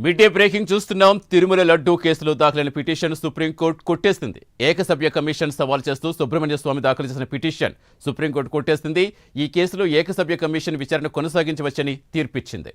Mid day breaking చూస్తున్నాం. తిరుమల లడ్డూ కేసులో దాఖలైన పిటిషన్ సుప్రీంకోర్టు కొట్టేసింది. ఏకసభ్య కమిషన్ సవాల్ చేస్తూ సుబ్రహ్మణ్య స్వామి దాఖలు చేసిన పిటిషన్ సుప్రీంకోర్టు కొట్టేసింది. ఈ కేసులో ఏకసభ్య కమిషన్ విచారణ కొనసాగించవచ్చని తీర్పిచ్చింది.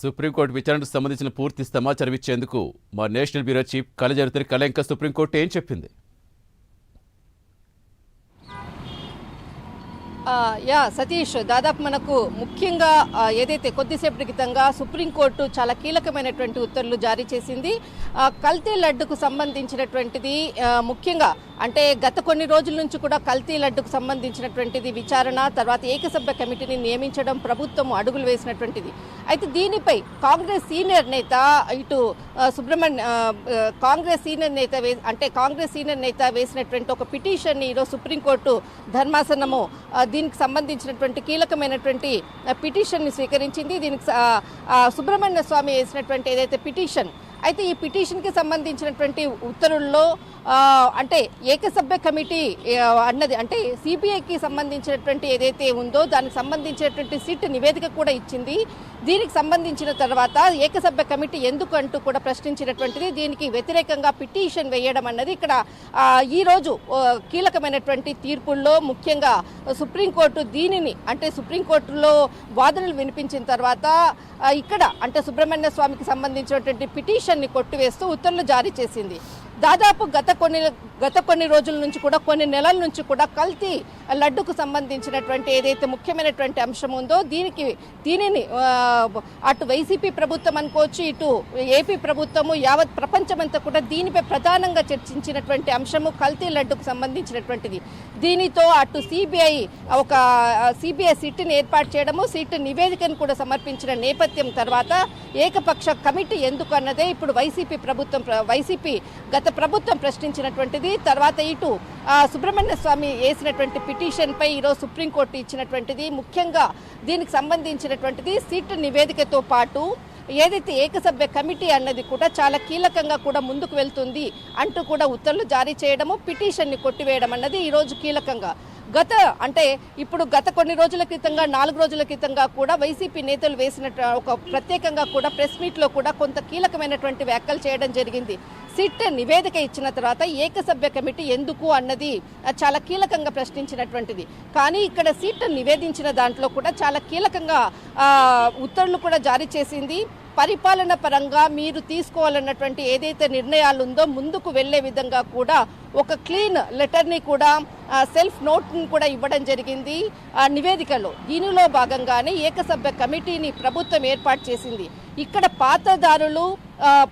సుప్రీంకోర్టు విచారణకు సంబంధించిన పూర్తి సమాచారం ఇచ్చేందుకు మా నేషనల్ బ్యూరో చీఫ్ కళజరుతరి కళంక సుప్రీంకోర్టు ఏం చెప్పింది? సతీష్, దాదాపు మనకు ముఖ్యంగా ఏదైతే కొద్దిసేపటి క్రితంగా సుప్రీంకోర్టు చాలా కీలకమైనటువంటి ఉత్తర్వులు జారీ చేసింది. కల్తీ లడ్డుకు సంబంధించినటువంటిది ముఖ్యంగా అంటే గత కొన్ని రోజుల నుంచి కూడా కల్తీ లడ్డుకు సంబంధించినటువంటిది విచారణ, తర్వాత ఏకసభ్య కమిటీని నియమించడం ప్రభుత్వం అడుగులు వేసినటువంటిది. అయితే దీనిపై కాంగ్రెస్ సీనియర్ నేత కాంగ్రెస్ సీనియర్ నేత వేసినటువంటి ఒక పిటిషన్ని ఈరోజు సుప్రీంకోర్టు ధర్మాసనము దీనికి సంబంధించినటువంటి కీలకమైనటువంటి పిటిషన్ని స్వీకరించింది. దీనికి సుబ్రహ్మణ్య స్వామి వేసినటువంటి ఏదైతే పిటిషన్, అయితే ఈ పిటిషన్కి సంబంధించినటువంటి ఉత్తర్వుల్లో అంటే ఏకసభ్య కమిటీ అన్నది అంటే సిబిఐకి సంబంధించినటువంటి ఏదైతే ఉందో దానికి సంబంధించినటువంటి సిట్ నివేదిక కూడా ఇచ్చింది. దీనికి సంబంధించిన తర్వాత ఏకసభ్య కమిటీ ఎందుకు అంటూ కూడా ప్రశ్నించినటువంటిది. దీనికి వ్యతిరేకంగా పిటిషన్ వేయడం అన్నది ఇక్కడ ఈరోజు కీలకమైనటువంటి తీర్పుల్లో ముఖ్యంగా సుప్రీంకోర్టు దీనిని అంటే సుప్రీంకోర్టులో వాదనలు వినిపించిన తర్వాత ఇక్కడ అంటే సుబ్రహ్మణ్య స్వామికి సంబంధించినటువంటి పిటిషన్ని కొట్టివేస్తూ ఉత్తర్వులు జారీ చేసింది. దాదాపు గత కొన్ని రోజుల నుంచి కూడా కొన్ని నెలల నుంచి కూడా కల్తీ లడ్డుకు సంబంధించినటువంటి ఏదైతే ముఖ్యమైనటువంటి అంశం ఉందో దీనిని అటు వైసీపీ ప్రభుత్వం అనుకోవచ్చు, ఇటు ఏపీ ప్రభుత్వము, యావత్ ప్రపంచమంతా కూడా దీనిపై ప్రధానంగా చర్చించినటువంటి అంశము కల్తీ లడ్డుకు సంబంధించినటువంటిది. దీనితో అటు సిబిఐ సిట్ని ఏర్పాటు చేయడము, సిట్ నివేదికను కూడా సమర్పించిన నేపథ్యం తర్వాత ఏకపక్ష కమిటీ ఎందుకు అన్నదే ఇప్పుడు వైసీపీ గత ప్రభుత్వం ప్రశ్నించినటువంటిది. తర్వాత ఇటు సుబ్రహ్మణ్య స్వామి వేసినటువంటి పిటిషన్పై ఈరోజు సుప్రీంకోర్టు ఇచ్చినటువంటిది. ముఖ్యంగా దీనికి సంబంధించినటువంటిది సిట్ నివేదికతో పాటు ఏదైతే ఏకసభ్య కమిటీ అన్నది కూడా చాలా కీలకంగా కూడా ముందుకు వెళ్తుంది అంటూ కూడా ఉత్తర్వులు జారీ చేయడము, పిటిషన్ని కొట్టివేయడం అన్నది ఈరోజు కీలకంగా. గత కొన్ని రోజుల క్రితంగా 4 రోజుల క్రితంగా కూడా వైసీపీ నేతలు వేసినట్టు ఒక ప్రత్యేకంగా కూడా ప్రెస్ మీట్లో కూడా కొంత కీలకమైనటువంటి వ్యాఖ్యలు చేయడం జరిగింది. సిట్ నివేదిక ఇచ్చిన తర్వాత ఏకసభ్య కమిటీ ఎందుకు అన్నది చాలా కీలకంగా ప్రశ్నించినటువంటిది. కానీ ఇక్కడ సిట్ నివేదించిన దాంట్లో కూడా చాలా కీలకంగా ఉత్తర్వులు కూడా జారీ చేసింది. పరిపాలన పరంగా మీరు తీసుకోవాలన్నటువంటి ఏదైతే నిర్ణయాలు ఉందో ముందుకు వెళ్లే విధంగా కూడా ఒక క్లీన్ లెటర్ని కూడా సెల్ఫ్ నోట్ని కూడా ఇవ్వడం జరిగింది నివేదికలో. దీనిలో భాగంగానే ఏకసభ్య కమిటీని ప్రభుత్వం ఏర్పాటు చేసింది. ఇక్కడ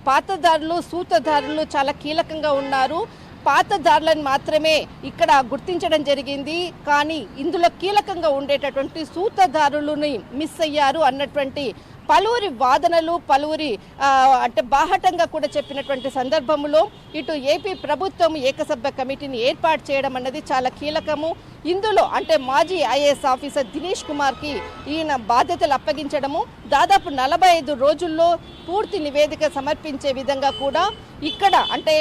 పాతదారులు సూత్రధారులు చాలా కీలకంగా ఉన్నారు. పాతదారులను మాత్రమే ఇక్కడ గుర్తించడం జరిగింది. కానీ ఇందులో కీలకంగా ఉండేటటువంటి సూత్రధారులని మిస్ అయ్యారు అన్నటువంటి పలువురి వాదనలు అంటే బాహటంగా కూడా చెప్పినటువంటి సందర్భంలో ఇటు ఏపీ ప్రభుత్వం ఏకసభ్య కమిటీని ఏర్పాటు చేయడం అన్నది చాలా కీలకము. ఇందులో అంటే మాజీ ఐఏఎస్ ఆఫీసర్ దినేష్ కుమార్కి ఈయన బాధ్యతలు అప్పగించడము, దాదాపు 45 రోజుల్లో పూర్తి నివేదిక సమర్పించే విధంగా కూడా ఇక్కడ అంటే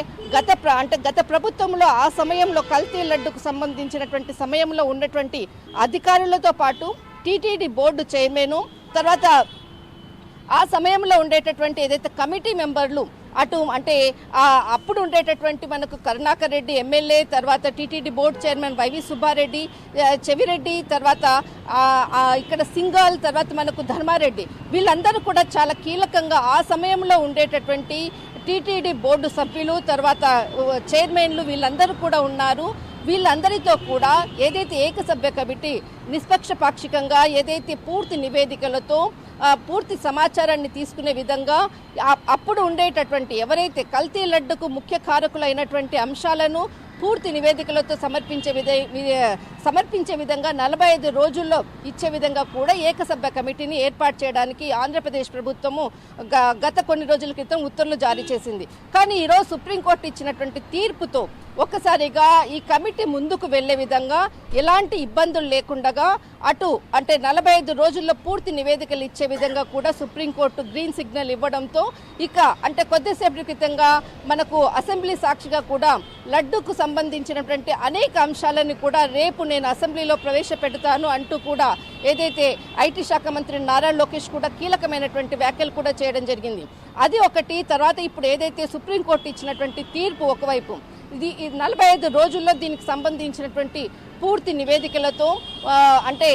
గత ప్రభుత్వంలో ఆ సమయంలో కల్తీ లడ్డుకు సంబంధించినటువంటి సమయంలో ఉన్నటువంటి అధికారులతో పాటు టీటీడీ బోర్డు చైర్మన్, తర్వాత ఆ సమయంలో ఉండేటటువంటి ఏదైతే కమిటీ మెంబర్లు అటు అంటే అప్పుడు ఉండేటటువంటి మనకు కరుణాకర్ రెడ్డి ఎమ్మెల్యే, తర్వాత TTD board chairman YV Subba Reddy, Chevireddy, తర్వాత ఇక్కడ సింగాల్, తర్వాత మనకు ధర్మారెడ్డి, వీళ్ళందరూ కూడా చాలా కీలకంగా ఆ సమయంలో ఉండేటటువంటి టీటీడీ బోర్డు సభ్యులు, తర్వాత చైర్మన్లు వీళ్ళందరూ కూడా ఉన్నారు. వీళ్ళందరితో కూడా ఏదైతే ఏకసభ్య కమిటీ నిష్పక్షపాక్షికంగా ఏదైతే పూర్తి నివేదికలతో పూర్తి సమాచారాన్ని తీసుకునే విధంగా అప్పుడు ఉండేటటువంటి ఎవరైతే కల్తీ లడ్డుకు ముఖ్య కారకులైనటువంటి అంశాలను పూర్తి నివేదికలతో సమర్పించే విధంగా 45 రోజుల్లో ఇచ్చే విధంగా కూడా ఏకసభ్య కమిటీని ఏర్పాటు చేయడానికి ఆంధ్రప్రదేశ్ ప్రభుత్వము గత కొన్ని రోజుల క్రితం ఉత్తర్వులు జారీ చేసింది. కానీ ఈరోజు సుప్రీంకోర్టు ఇచ్చినటువంటి తీర్పుతో ఒక్కసారిగా ఈ కమిటీ ముందుకు వెళ్లే విధంగా ఎలాంటి ఇబ్బందులు లేకుండా అటు అంటే 45 రోజుల్లో పూర్తి నివేదికలు ఇచ్చే విధంగా కూడా సుప్రీంకోర్టు గ్రీన్ సిగ్నల్ ఇవ్వడంతో ఇక అంటే కొద్దిసేపటి క్రితంగా మనకు అసెంబ్లీ సాక్షిగా కూడా లడ్డూకు సంబంధించినటువంటి అనేక అంశాలను కూడా రేపు నేను అసెంబ్లీలో ప్రవేశపెడతాను అంటూ కూడా ఏదైతే ఐటీ శాఖ మంత్రి నారా లోకేష్ కూడా కీలకమైనటువంటి వ్యాఖ్యలు కూడా చేయడం జరిగింది. అది ఒకటి. తర్వాత ఇప్పుడు ఏదైతే సుప్రీంకోర్టు ఇచ్చినటువంటి తీర్పు ఒకవైపు ఇది 45 రోజుల్లో దీనికి సంబంధించినటువంటి పూర్తి నివేదికలతో అంటే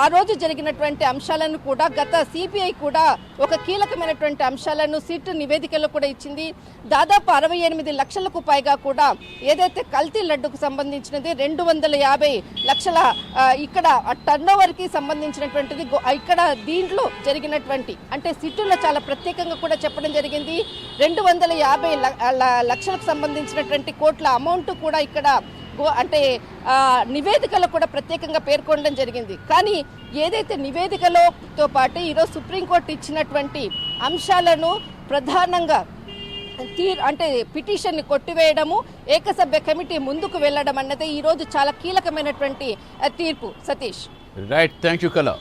ఆ రోజు జరిగినటువంటి అంశాలను కూడా గత సిపిఐ కూడా ఒక కీలకమైనటువంటి అంశాలను సిట్ నివేదికలో కూడా ఇచ్చింది. దాదాపు 68 లక్షలకు పైగా కూడా ఏదైతే కల్తీ లడ్డుకు సంబంధించినది 250 లక్షల ఇక్కడ టర్నోవర్కి సంబంధించినటువంటిది ఇక్కడ దీంట్లో జరిగినటువంటి అంటే సిట్టులో చాలా ప్రత్యేకంగా కూడా చెప్పడం జరిగింది. 250 లక్షలకు సంబంధించినటువంటి కోట్ల అమౌంట్ కూడా ఇక్కడ అంటే నివేదికలో కూడా ప్రత్యేకంగా పేర్కొనడం జరిగింది. కానీ ఏదైతే నివేదికలతో పాటు ఈరోజు సుప్రీంకోర్టు ఇచ్చినటువంటి అంశాలను ప్రధానంగా అంటే పిటిషన్ని కొట్టివేయడము, ఏకసభ్య కమిటీ ముందుకు వెళ్లడం అన్నది ఈరోజు చాలా కీలకమైనటువంటి తీర్పు. సతీష్. రైట్, థ్యాంక్ యూ కళ.